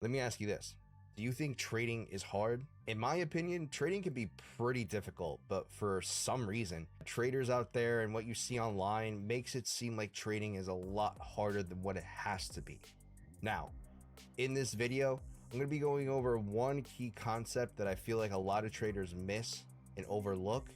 Let me ask you this. Do you think trading is hard? In my opinion, trading can be pretty difficult, but for some reason, traders out there and what you see online makes it seem like trading is a lot harder than what it has to be. Now, in this video, I'm going to be going over one key concept that I feel like a lot of traders miss and overlook,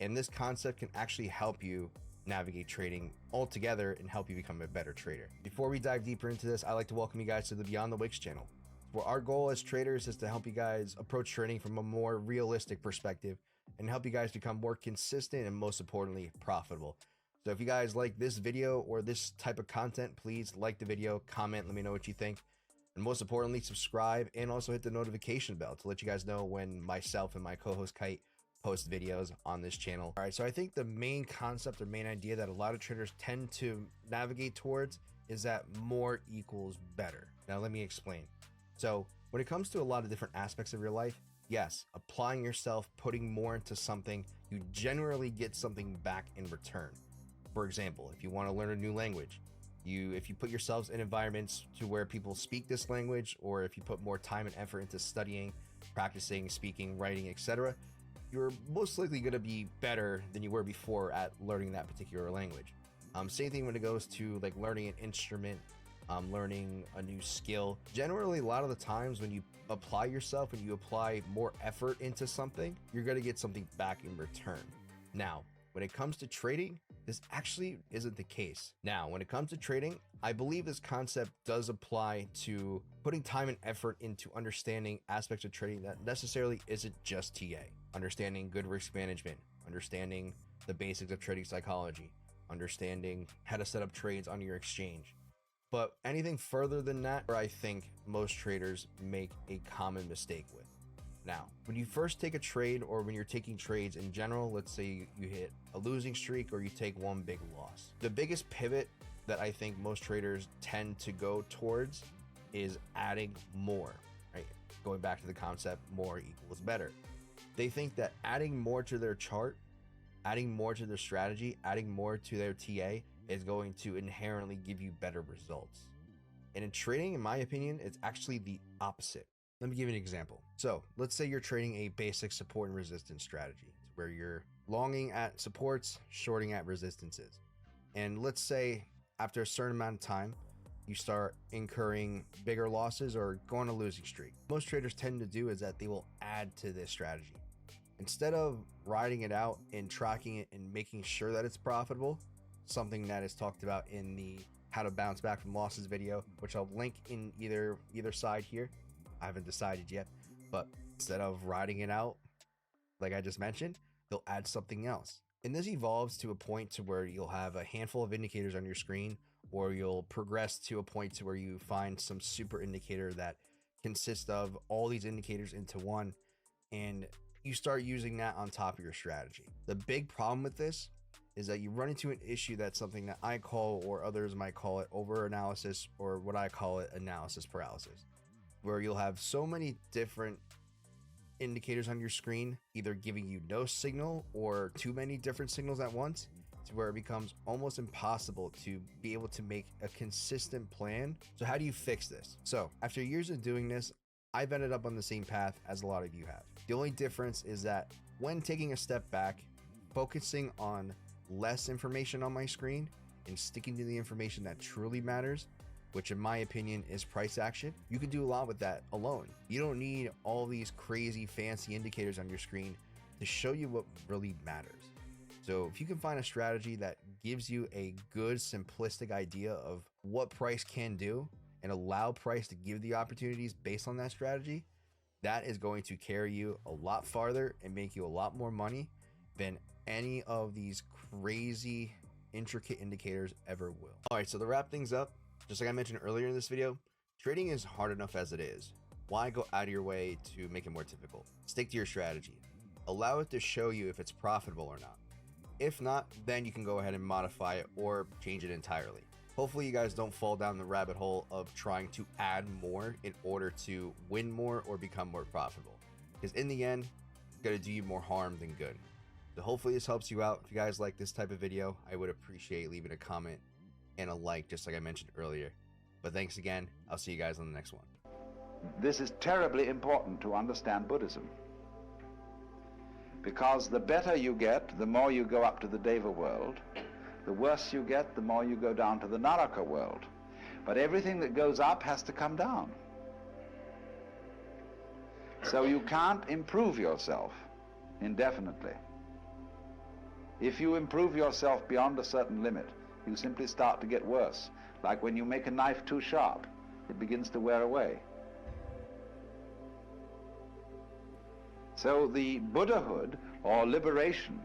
and this concept can actually help you navigate trading altogether and help you become a better trader. Before we dive deeper into this, I'd like to welcome you guys to the Beyond the Wicks channel, where our goal as traders is to help you guys approach trading from a more realistic perspective and help you guys become more consistent and, most importantly, profitable. So if you guys like this video or this type of content, please like the video, comment, let me know what you think, and most importantly, subscribe and also hit the notification bell to let you guys know when myself and my co-host Kite post videos on this channel. All right, so I think the main concept or main idea that a lot of traders tend to navigate towards is that more equals better. Now let me explain. So when it comes to a lot of different aspects of your life, yes, applying yourself, putting more into something, you generally get something back in return. For example, if you want to learn a new language, if you put yourselves in environments to where people speak this language, or if you put more time and effort into studying, practicing, speaking, writing, etc., you're most likely going to be better than you were before at learning that particular language. Same thing when it goes to like learning an instrument, learning a new skill. Generally, a lot of the times when you apply yourself and you apply more effort into something, you're going to get something back in return. Now, when it comes to trading, this actually isn't the case. Now, when it comes to trading, I believe this concept does apply to putting time and effort into understanding aspects of trading that necessarily isn't just TA. Understanding good risk management, understanding the basics of trading psychology, understanding how to set up trades on your exchange. But anything further than that, I think most traders make a common mistake with. Now, when you first take a trade, or when you're taking trades in general, let's say you hit a losing streak or you take one big loss. The biggest pivot that I think most traders tend to go towards is adding more, right? Going back to the concept, more equals better. They think that adding more to their chart, adding more to their strategy, adding more to their TA is going to inherently give you better results. And in trading, in my opinion, it's actually the opposite. Let me give you an example. So let's say you're trading a basic support and resistance strategy where you're longing at supports, shorting at resistances. And let's say after a certain amount of time, you start incurring bigger losses or go on a losing streak. Most traders tend to do is that they will add to this strategy. Instead of riding it out and tracking it and making sure that it's profitable, something that is talked about in the how to bounce back from losses video, which I'll link in either side here. I haven't decided yet, but instead of riding it out, like I just mentioned, they'll add something else. And this evolves to a point to where you'll have a handful of indicators on your screen, or you'll progress to a point to where you find some super indicator that consists of all these indicators into one, and you start using that on top of your strategy. The big problem with this is that you run into an issue that's something that I call, or others might call it, over analysis, or what I call it, analysis paralysis, where you'll have so many different indicators on your screen, either giving you no signal or too many different signals at once, to where it becomes almost impossible to be able to make a consistent plan. So how do you fix this? So after years of doing this, I've ended up on the same path as a lot of you have. The only difference is that when taking a step back, focusing on less information on my screen and sticking to the information that truly matters, which in my opinion is price action, you can do a lot with that alone. You don't need all these crazy fancy indicators on your screen to show you what really matters. So if you can find a strategy that gives you a good simplistic idea of what price can do and allow price to give the opportunities based on that strategy, that is going to carry you a lot farther and make you a lot more money than any of these crazy intricate indicators ever will. All right, so to wrap things up, just like I mentioned earlier in this video, trading is hard enough as it is. Why go out of your way to make it more difficult? Stick to your strategy. Allow it to show you if it's profitable or not. If not, then you can go ahead and modify it or change it entirely. Hopefully you guys don't fall down the rabbit hole of trying to add more in order to win more or become more profitable, because in the end, it's going to do you more harm than good. So hopefully this helps you out. If you guys like this type of video, I would appreciate leaving a comment and a like, just like I mentioned earlier. But thanks again. I'll see you guys on the next one. This is terribly important to understand Buddhism, because the better you get, the more you go up to the Deva world. The worse you get, the more you go down to the Naraka world. But everything that goes up has to come down. So you can't improve yourself indefinitely. If you improve yourself beyond a certain limit, you simply start to get worse. Like when you make a knife too sharp, it begins to wear away. So the Buddhahood, or liberation,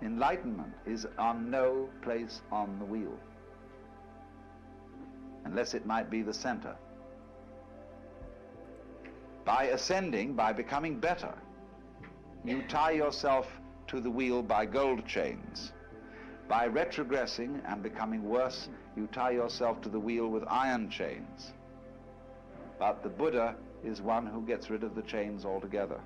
enlightenment, is on no place on the wheel, unless it might be the center. By ascending, by becoming better, you tie yourself to the wheel by gold chains. By retrogressing and becoming worse, you tie yourself to the wheel with iron chains. But the Buddha is one who gets rid of the chains altogether.